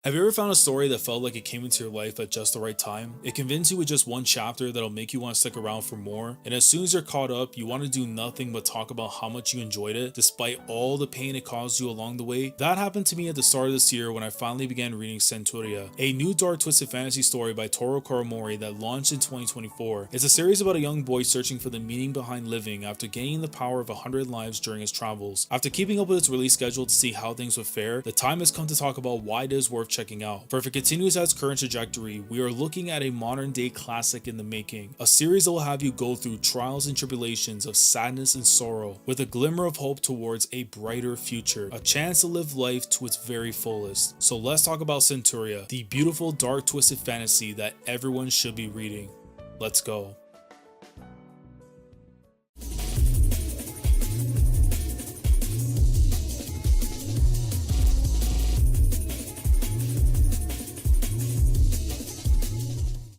Have you ever found a story that felt like it came into your life at just the right time? It convinced you with just one chapter that'll make you want to stick around for more, and as soon as you're caught up, you want to do nothing but talk about how much you enjoyed it, despite all the pain it caused you along the way? That happened to me at the start of this year when I finally began reading Centuria, a new dark twisted fantasy story by Toru Koromori that launched in 2024. It's a series about a young boy searching for the meaning behind living after gaining the power of 100 lives during his travels. After keeping up with its release schedule to see how things would fare, the time has come to talk about why it is worth checking out. For if it continues at its current trajectory, we are looking at a modern day classic in the making, a series that will have you go through trials and tribulations of sadness and sorrow, with a glimmer of hope towards a brighter future, a chance to live life to its very fullest. So let's talk about Centuria, the beautiful dark twisted fantasy that everyone should be reading. Let's go.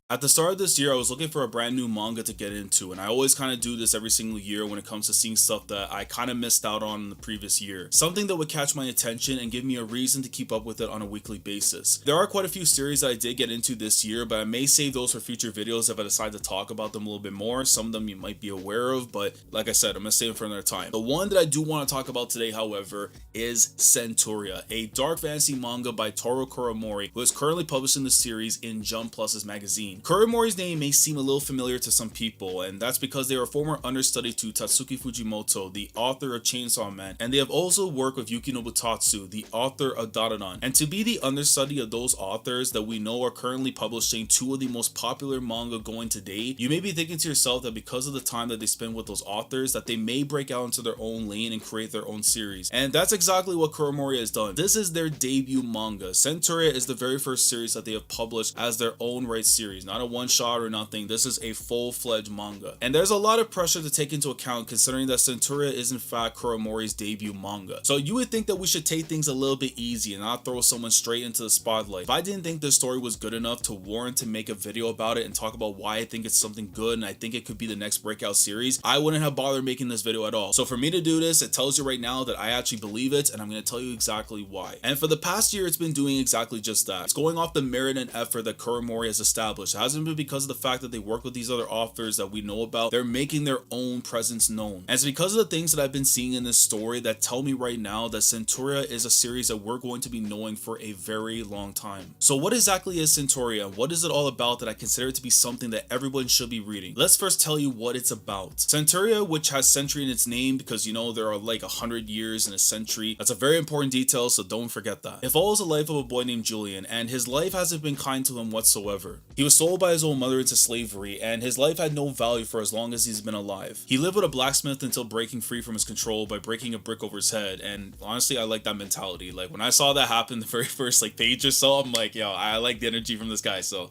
At the start of this year, I was looking for a brand new manga to get into, and I always kind of do this every single year when it comes to seeing stuff that I kind of missed out on in the previous year. Something that would catch my attention and give me a reason to keep up with it on a weekly basis. There are quite a few series that I did get into this year, but I may save those for future videos if I decide to talk about them a little bit more. Some of them you might be aware of, but like I said, I'm going to save them for another time. The one that I do want to talk about today, however, is Centuria, a dark fantasy manga by Toru Koromori, who is currently publishing the series in Jump Plus's magazine. Koromori's name may seem a little familiar to some people, and that's because they are a former understudy to Tatsuki Fujimoto, the author of Chainsaw Man, and they have also worked with Yuki Nobutatsu, the author of Dadadan. And to be the understudy of those authors that we know are currently publishing two of the most popular manga going to date, you may be thinking to yourself that because of the time that they spend with those authors, that they may break out into their own lane and create their own series. And that's exactly what Koromori has done. This is their debut manga. Centuria is the very first series that they have published as their own right series, not a one shot or nothing. This is a full-fledged manga, and there's a lot of pressure to take into account considering that Centuria is in fact Koromori's debut manga. So you would think that we should take things a little bit easy and not throw someone straight into the spotlight. If I didn't think this story was good enough to warrant to make a video about it and talk about why I think it's something good and I think it could be the next breakout series, I wouldn't have bothered making this video at all. So for me to do this, it tells you right now that I actually believe it, and I'm going to tell you exactly why. And for the past year, it's been doing exactly just that. It's going off the merit and effort that Koromori has established. It hasn't been because of the fact that they work with these other authors that we know about. They're making their own presence known. And it's because of the things that I've been seeing in this story that tell me right now that Centuria is a series that we're going to be knowing for a very long time. So what exactly is Centuria? What is it all about that I consider it to be something that everyone should be reading? Let's first tell you what it's about. Centuria, which has century in its name because you know there are like 100 years in a century. That's a very important detail, so don't forget that. It follows the life of a boy named Julian, and his life hasn't been kind to him whatsoever. He was sold by his own mother into slavery, and his life had no value for as long as he's been alive. He lived with a blacksmith until breaking free from his control by breaking a brick over his head, and honestly I like that mentality. Like when I saw that happen the very first page or so, I'm like, yo, I like the energy from this guy. So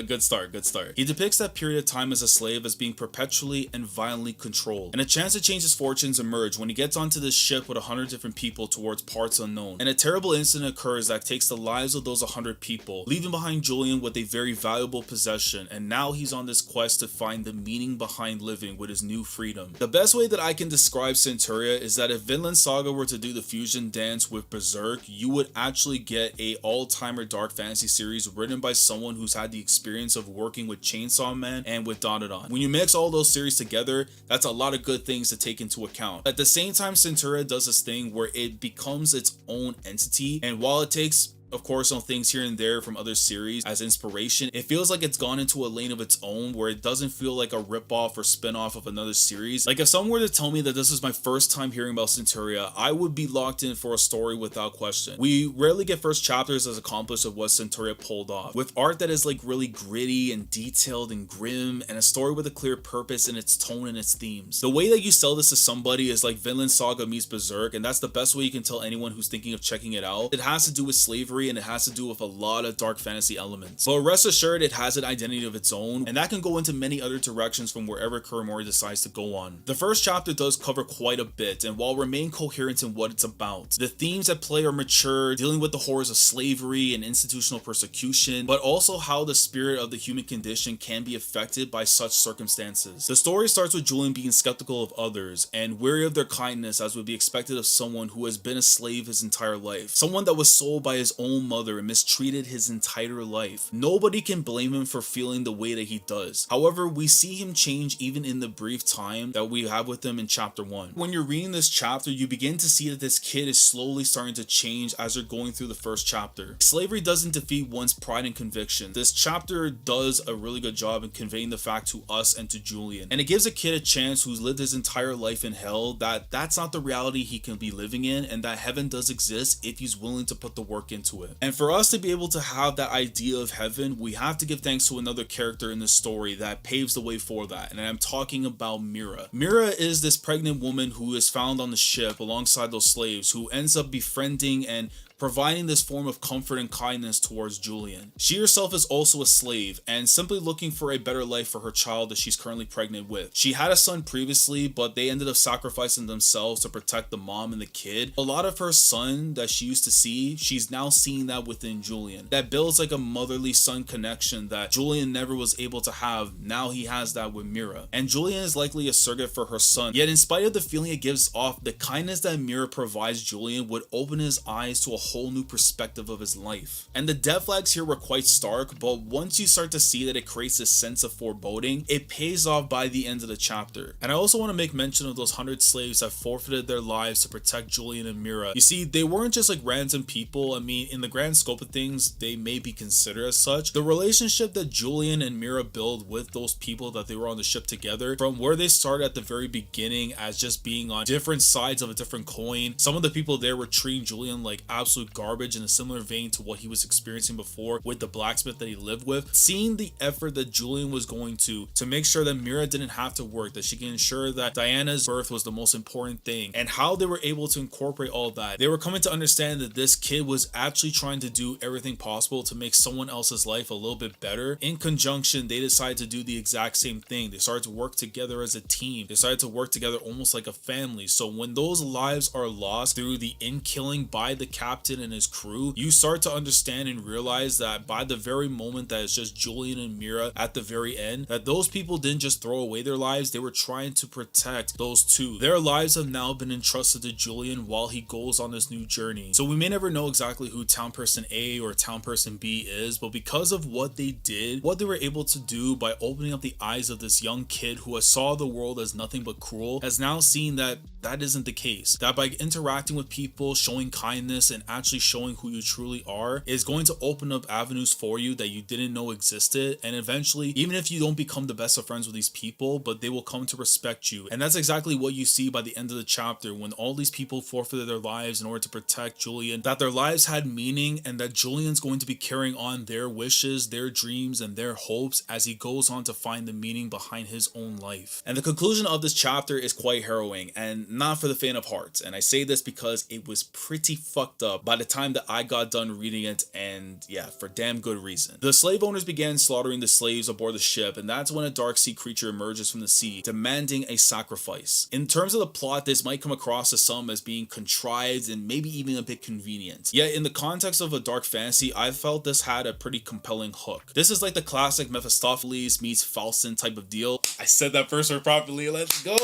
good start. He depicts that period of time as a slave as being perpetually and violently controlled, and a chance to change his fortunes emerge when he gets onto this ship with 100 different people towards parts unknown. And a terrible incident occurs that takes the lives of those 100 people, leaving behind Julian with a very valuable possession, and now he's on this quest to find the meaning behind living with his new freedom. The best way that I can describe Centuria is that if Vinland Saga were to do the fusion dance with Berserk, you would actually get a all-timer dark fantasy series written by someone who's had the experience of working with Chainsaw Man and with Dadadan. When you mix all those series together, that's a lot of good things to take into account. At the same time, Centuria does this thing where it becomes its own entity, and while it takes of course some things here and there from other series as inspiration, it feels like it's gone into a lane of its own where it doesn't feel like a ripoff or spin-off of another series. Like if someone were to tell me that this is my first time hearing about Centuria, I would be locked in for a story without question. We rarely get first chapters as accomplished of what Centuria pulled off, with art that is like really gritty and detailed and grim, and a story with a clear purpose in its tone and its themes. The way that you sell this to somebody is like Vinland Saga meets Berserk, and that's the best way you can tell anyone who's thinking of checking it out. It has to do with slavery, and it has to do with a lot of dark fantasy elements. But rest assured, it has an identity of its own, and that can go into many other directions from wherever Koromori decides to go on. The first chapter does cover quite a bit, and while remain coherent in what it's about, the themes at play are mature, dealing with the horrors of slavery and institutional persecution, but also how the spirit of the human condition can be affected by such circumstances. The story starts with Julian being skeptical of others and weary of their kindness as would be expected of someone who has been a slave his entire life, someone that was sold by his own own mother and mistreated his entire life. Nobody can blame him for feeling the way that he does. However, we see him change even in the brief time that we have with him in chapter 1. When you're reading this chapter, you begin to see that this kid is slowly starting to change as you're going through the first chapter. Slavery doesn't defeat one's pride and conviction. This chapter does a really good job in conveying the fact to us and to Julian. And it gives a kid a chance who's lived his entire life in hell that that's not the reality he can be living in, and that heaven does exist if he's willing to put the work into it. And for us to be able to have that idea of heaven, we have to give thanks to another character in the story that paves the way for that. And I'm talking about Mira. Mira is this pregnant woman who is found on the ship alongside those slaves, who ends up befriending and providing this form of comfort and kindness towards Julian. She herself is also a slave and simply looking for a better life for her child that she's currently pregnant with. She had a son previously, but they ended up sacrificing themselves to protect the mom and the kid. A lot of her son that she used to see, she's now seeing that within Julian. That builds like a motherly son connection that Julian never was able to have. Now he has that with Mira. And Julian is likely a surrogate for her son. Yet in spite of the feeling it gives off, the kindness that Mira provides Julian would open his eyes to a whole new perspective of his life. And the death flags here were quite stark, but once you start to see that it creates this sense of foreboding, it pays off by the end of the chapter. And I also want to make mention of those 100 slaves that forfeited their lives to protect Julian and Mira. You see, they weren't just like random people. I mean, in the grand scope of things, they may be considered as such. The relationship that Julian and Mira build with those people that they were on the ship together, from where they started at the very beginning as just being on different sides of a different coin. Some of the people there were treating Julian like absolute garbage in a similar vein to what he was experiencing before with the blacksmith that he lived with. Seeing the effort that Julian was going to make sure that Mira didn't have to work, that she can ensure that Diana's birth was the most important thing, and how they were able to incorporate all that. They were coming to understand that this kid was actually trying to do everything possible to make someone else's life a little bit better. In conjunction, they decided to do the exact same thing. They started to work together as a team. They started to work together almost like a family. So when those lives are lost through the in-killing by the captain and his crew, you start to understand and realize that by the very moment that it's just Julian and Mira at the very end, that those people didn't just throw away their lives, they were trying to protect those two. Their lives have now been entrusted to Julian while he goes on this new journey. So we may never know exactly who town person A or town person B is, but because of what they did, what they were able to do by opening up the eyes of this young kid who has saw the world as nothing but cruel, has now seen that that isn't the case. That by interacting with people, showing kindness, and actually showing who you truly are is going to open up avenues for you that you didn't know existed. And eventually, even if you don't become the best of friends with these people, but they will come to respect you. And that's exactly what you see by the end of the chapter, when all these people forfeited their lives in order to protect Julian, that their lives had meaning, and that Julian's going to be carrying on their wishes, their dreams, and their hopes as he goes on to find the meaning behind his own life. And the conclusion of this chapter is quite harrowing, and not for the faint of heart. And I say this because it was pretty fucked up by the time that I got done reading it, and yeah, for damn good reason. The slave owners began slaughtering the slaves aboard the ship, and that's when a dark sea creature emerges from the sea, demanding a sacrifice. In terms of the plot, this might come across to some as being contrived and maybe even a bit convenient. Yet in the context of a dark fantasy, I felt this had a pretty compelling hook. This is like the classic Mephistopheles meets Faustin type of deal. I said that first word properly, let's go!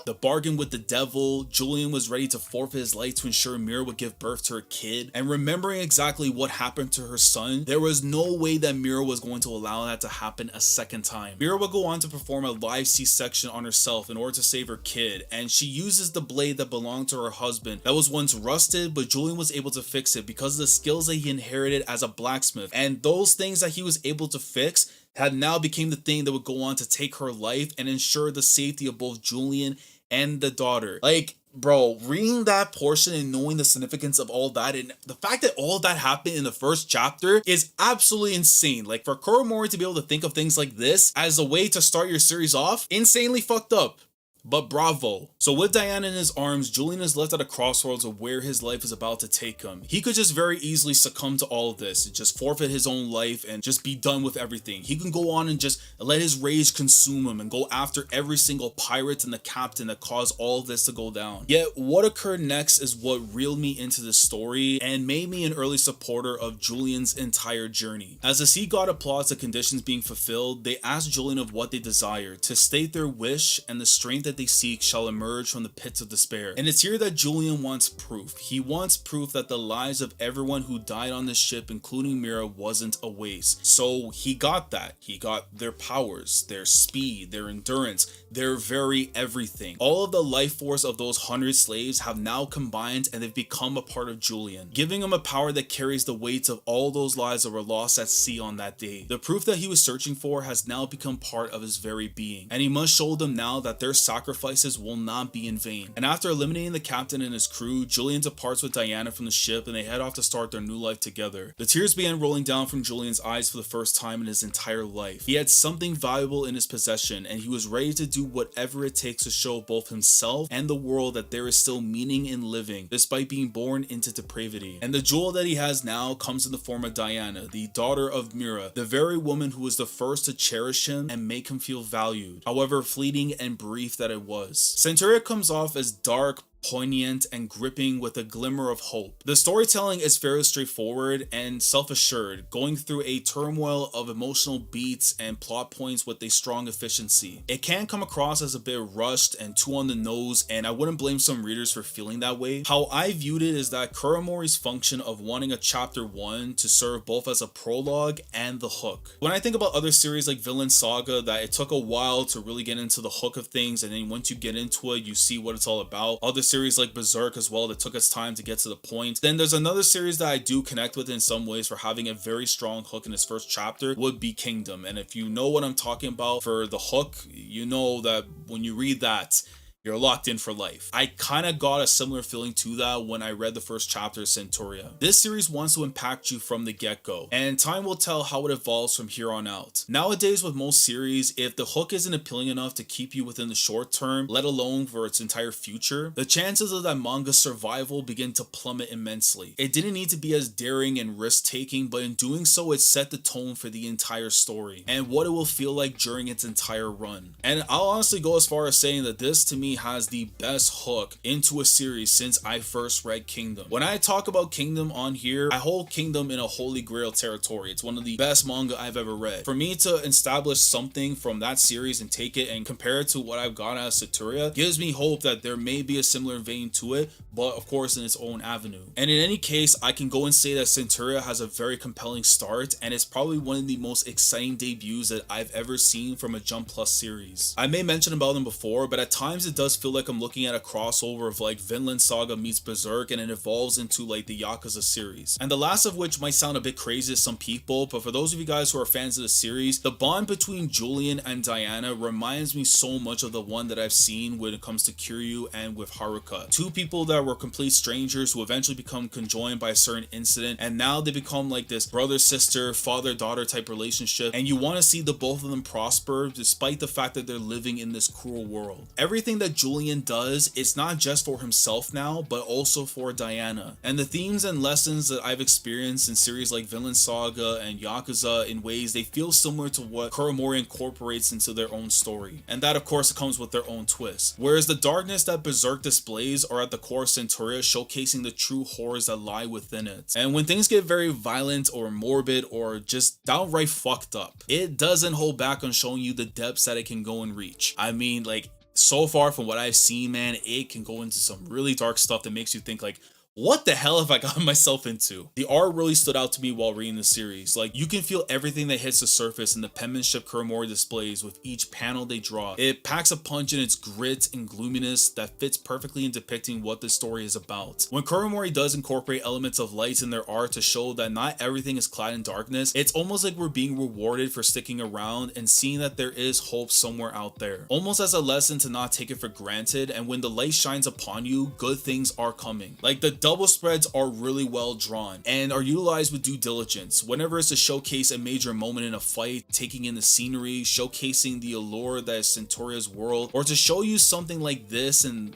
The bargain with the devil. Julian was ready to forfeit his life to ensure Mira would give birth to her kid, and remembering exactly what happened to her son, there was no way that Mira was going to allow that to happen a second time. Mira would go on to perform a live C-section on herself in order to save her kid, and she uses the blade that belonged to her husband that was once rusted, but Julian was able to fix it because of the skills that he inherited as a blacksmith, and those things that he was able to fix had now became the thing that would go on to take her life and ensure the safety of both Julian and the daughter. Like, bro, reading that portion and knowing the significance of all that, and the fact that all that happened in the first chapter is absolutely insane. Like, for Kuromori to be able to think of things like this as a way to start your series off, insanely fucked up. But bravo. So with Diana in his arms, Julian is left at a crossroads of where his life is about to take him. He could just very easily succumb to all of this and just forfeit his own life and just be done with everything. He can go on and just let his rage consume him and go after every single pirate and the captain that caused all of this to go down. Yet what occurred next is what reeled me into this story and made me an early supporter of Julian's entire journey. As the sea god applauds the conditions being fulfilled, they ask Julian of what they desire, to state their wish and the strength that that they seek shall emerge from the pits of despair. And it's here that Julian wants proof. He wants proof that the lives of everyone who died on this ship, including Mira, wasn't a waste. So he got that. He got their powers, their speed, their endurance, their very everything. All of the life force of those 100 slaves have now combined and they've become a part of Julian, giving him a power that carries the weight of all those lives that were lost at sea on that day. The proof that he was searching for has now become part of his very being, and he must show them now that their sacrifices will not be in vain. And after eliminating the captain and his crew, Julian departs with Diana from the ship and they head off to start their new life together. The tears began rolling down from Julian's eyes for the first time in his entire life. He had something valuable in his possession and he was ready to do whatever it takes to show both himself and the world that there is still meaning in living despite being born into depravity. And the jewel that he has now comes in the form of Diana, the daughter of Mira, the very woman who was the first to cherish him and make him feel valued, however fleeting and brief that it was. Centuria comes off as dark, poignant, and gripping with a glimmer of hope. The storytelling is fairly straightforward and self-assured, going through a turmoil of emotional beats and plot points with a strong efficiency. It can come across as a bit rushed and too on the nose, and I wouldn't blame some readers for feeling that way. How I viewed it is that Kuramori's function of wanting a chapter 1 to serve both as a prologue and the hook. When I think about other series like Vinland Saga, that it took a while to really get into the hook of things, and then once you get into it, you see what it's all about. Other series like Berserk as well that took its time to get to the point. Then there's another series that I do connect with in some ways for having a very strong hook in its first chapter would be Kingdom. And if you know what I'm talking about for the hook, you know that when you read that, you're locked in for life. I kind of got a similar feeling to that when I read the first chapter of Centuria. This series wants to impact you from the get-go, and time will tell how it evolves from here on out. Nowadays with most series, if the hook isn't appealing enough to keep you within the short term, let alone for its entire future, the chances of that manga's survival begin to plummet immensely. It didn't need to be as daring and risk-taking, but in doing so, it set the tone for the entire story, and what it will feel like during its entire run. And I'll honestly go as far as saying that this, to me, has the best hook into a series since I first read Kingdom. When I talk about Kingdom on here, I hold Kingdom in a holy grail territory. It's one of the best manga I've ever read. For me to establish something from that series and take it and compare it to what I've got out of Centuria gives me hope that there may be a similar vein to it, but of course in its own avenue. And in any case, I can go and say that Centuria has a very compelling start, and it's probably one of the most exciting debuts that I've ever seen from a Jump Plus series. I may mention about them before, but at times it does feel like I'm looking at a crossover of like Vinland Saga meets Berserk, and it evolves into like the Yakuza series. And the last of which might sound a bit crazy to some people, but for those of you guys who are fans of the series, the bond between Julian and Diana reminds me so much of the one that I've seen when it comes to Kiryu and with Haruka. Two people that were complete strangers who eventually become conjoined by a certain incident, and now they become like this brother-sister, father-daughter type relationship, and you want to see the both of them prosper despite the fact that they're living in this cruel world. Everything that Julian does, it's not just for himself now, but also for Diana. And the themes and lessons that I've experienced in series like Vinland Saga and Yakuza, in ways they feel similar to what Kuramori incorporates into their own story. And that of course comes with their own twist. Whereas the darkness that Berserk displays are at the core of Centuria, showcasing the true horrors that lie within it. And when things get very violent or morbid or just downright fucked up, it doesn't hold back on showing you the depths that it can go and reach. I mean, like, so far from what I've seen, man, it can go into some really dark stuff that makes you think like, what the hell have I gotten myself into? The art really stood out to me while reading the series. Like, you can feel everything that hits the surface in the penmanship Kuramori displays with each panel they draw. It packs a punch in its grit and gloominess that fits perfectly in depicting what the story is about. When Kuramori does incorporate elements of light in their art to show that not everything is clad in darkness, it's almost like we're being rewarded for sticking around and seeing that there is hope somewhere out there. Almost as a lesson to not take it for granted, and when the light shines upon you, good things are coming. Like, the double spreads are really well drawn and are utilized with due diligence. Whenever it's to showcase a major moment in a fight, taking in the scenery, showcasing the allure that is Centuria's world, or to show you something like this and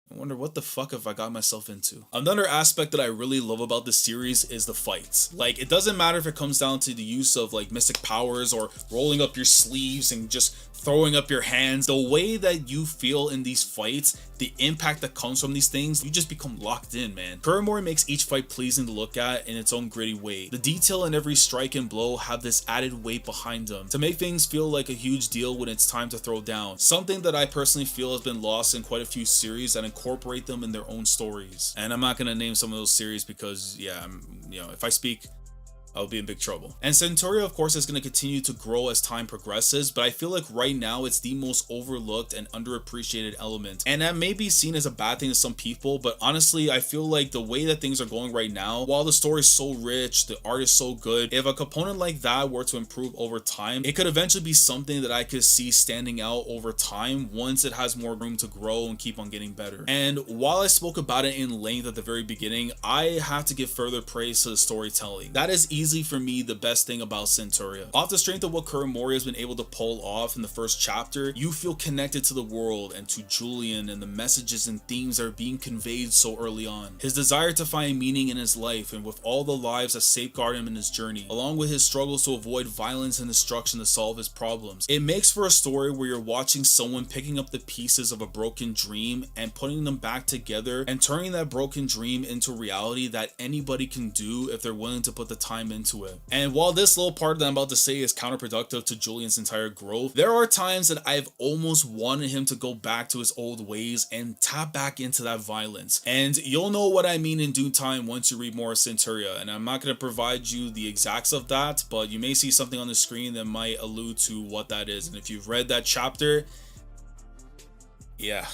I wonder what the fuck have I got myself into. Another aspect that I really love about this series is the fights. Like, it doesn't matter if it comes down to the use of like mystic powers or rolling up your sleeves and just throwing up your hands. The way that you feel in these fights the impact that comes from these things, you just become locked in, man. Kuromori makes each fight pleasing to look at in its own gritty way. The detail in every strike and blow have this added weight behind them to make things feel like a huge deal when it's time to throw down. Something that I personally feel has been lost in quite a few series that incorporate them in their own stories. And I'm not gonna name some of those series because, yeah, if I speak, I'll be in big trouble. And Centuria, of course, is going to continue to grow as time progresses, but I feel like right now it's the most overlooked and underappreciated element. And that may be seen as a bad thing to some people, but honestly, I feel like the way that things are going right now, while the story is so rich, the art is so good, if a component like that were to improve over time, it could eventually be something that I could see standing out over time once it has more room to grow and keep on getting better. And while I spoke about it in length at the very beginning, I have to give further praise to the storytelling. That is easily for me the best thing about Centuria. Off the strength of what Kuromori has been able to pull off in the first chapter, you feel connected to the world and to Julian and the messages and themes that are being conveyed so early on. His desire to find meaning in his life and with all the lives that safeguard him in his journey, along with his struggles to avoid violence and destruction to solve his problems. It makes for a story where you're watching someone picking up the pieces of a broken dream and putting them back together and turning that broken dream into reality that anybody can do if they're willing to put the time into it. And while this little part that I'm about to say is counterproductive to Julian's entire growth, there are times that I've almost wanted him to go back to his old ways and tap back into that violence. And you'll know what I mean in due time once you read more of Centuria, and I'm not going to provide you the exacts of that, but you may see something on the screen that might allude to what that is. And if you've read that chapter, yeah.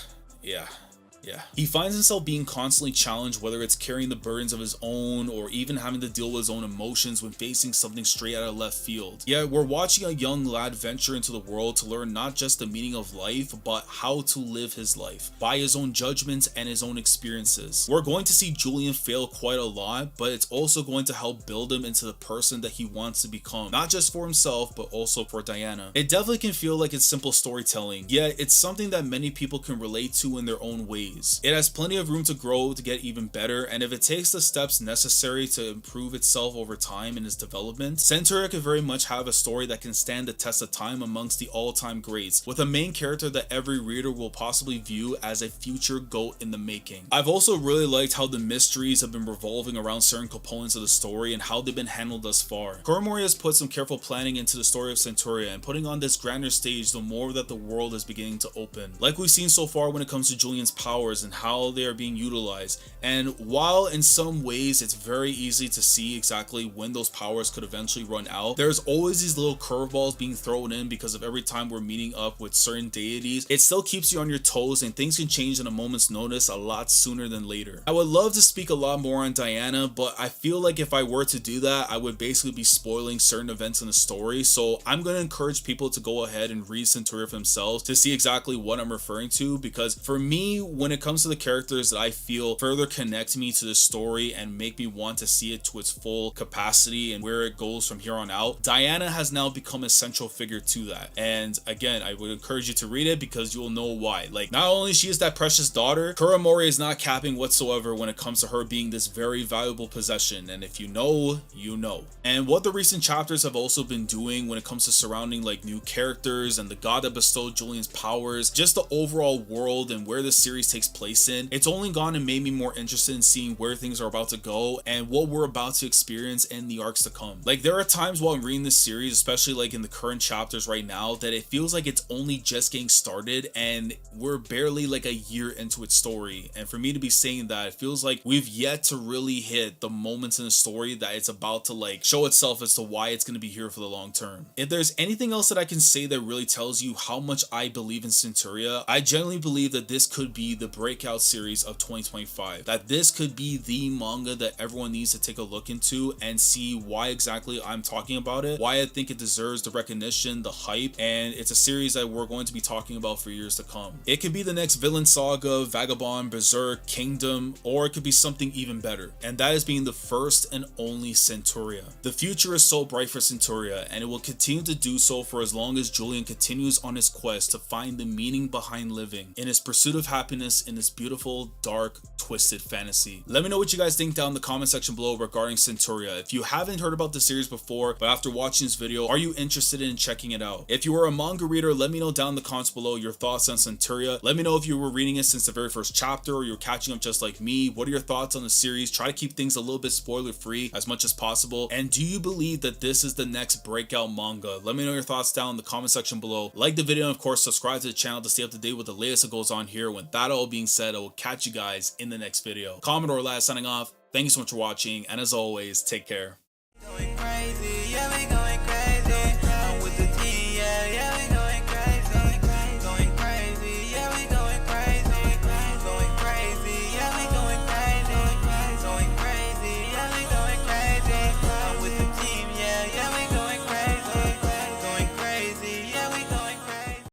He finds himself being constantly challenged, whether it's carrying the burdens of his own or even having to deal with his own emotions when facing something straight out of left field. Yeah, we're watching a young lad venture into the world to learn not just the meaning of life, but how to live his life by his own judgments and his own experiences. We're going to see Julian fail quite a lot, but it's also going to help build him into the person that he wants to become, not just for himself, but also for Diana. It definitely can feel like it's simple storytelling, yet it's something that many people can relate to in their own ways. It has plenty of room to grow to get even better, and if it takes the steps necessary to improve itself over time in its development, Centuria could very much have a story that can stand the test of time amongst the all-time greats, with a main character that every reader will possibly view as a future GOAT in the making. I've also really liked how the mysteries have been revolving around certain components of the story and how they've been handled thus far. Kuromori has put some careful planning into the story of Centuria and putting on this grander stage the more that the world is beginning to open. Like we've seen so far when it comes to Julian's powers and how they are being utilized, and while in some ways it's very easy to see exactly when those powers could eventually run out, there's always these little curveballs being thrown in because of every time we're meeting up with certain deities. It still keeps you on your toes, and things can change in a moment's notice a lot sooner than later. I would love to speak a lot more on Diana, but I feel like if I were to do that, I would basically be spoiling certain events in the story, so I'm going to encourage people to go ahead and read Centuria for themselves to see exactly what I'm referring to, because for me, when it comes to the characters that I feel further connect me to the story and make me want to see it to its full capacity and where it goes from here on out, Diana has now become a central figure to that. And again, I would encourage you to read it because you'll know why. Like, not only she is that precious daughter, Kuromori is not capping whatsoever when it comes to her being this very valuable possession, and if you know, you know. And what the recent chapters have also been doing when it comes to surrounding like new characters and the god that bestowed Julian's powers, just the overall world and where the series takes place in, it's only gone and made me more interested in seeing where things are about to go and what we're about to experience in the arcs to come. Like, there are times while I'm reading this series, especially like in the current chapters right now, that it feels like it's only just getting started and we're barely like a year into its story. And for me to be saying that, it feels like we've yet to really hit the moments in the story that it's about to like show itself as to why it's going to be here for the long term. If there's anything else that I can say that really tells you how much I believe in Centuria, I genuinely believe that this could be the breakout series of 2025, that this could be the manga that everyone needs to take a look into and see why exactly I'm talking about it, why I think it deserves the recognition, the hype, and it's a series that we're going to be talking about for years to come. It could be the next Villain Saga, Vagabond, Berserk, Kingdom, or it could be something even better, and that is being the first and only Centuria. The future is so bright for Centuria, and it will continue to do so for as long as Julian continues on his quest to find the meaning behind living in his pursuit of happiness immersed in this beautiful, dark, twisted fantasy. Let me know what you guys think down in the comment section below regarding Centuria. If you haven't heard about the series before, but after watching this video, are you interested in checking it out? If you are a manga reader, let me know down in the comments below your thoughts on Centuria. Let me know if you were reading it since the very first chapter or you're catching up just like me. What are your thoughts on the series? Try to keep things a little bit spoiler free as much as possible. And do you believe that this is the next breakout manga? Let me know your thoughts down in the comment section below. Like the video and of course subscribe to the channel to stay up to date with the latest that goes on here. With that all being said, I will catch you guys in the next video. Commodore Lad signing off. Thank you so much for watching, and as always, take care.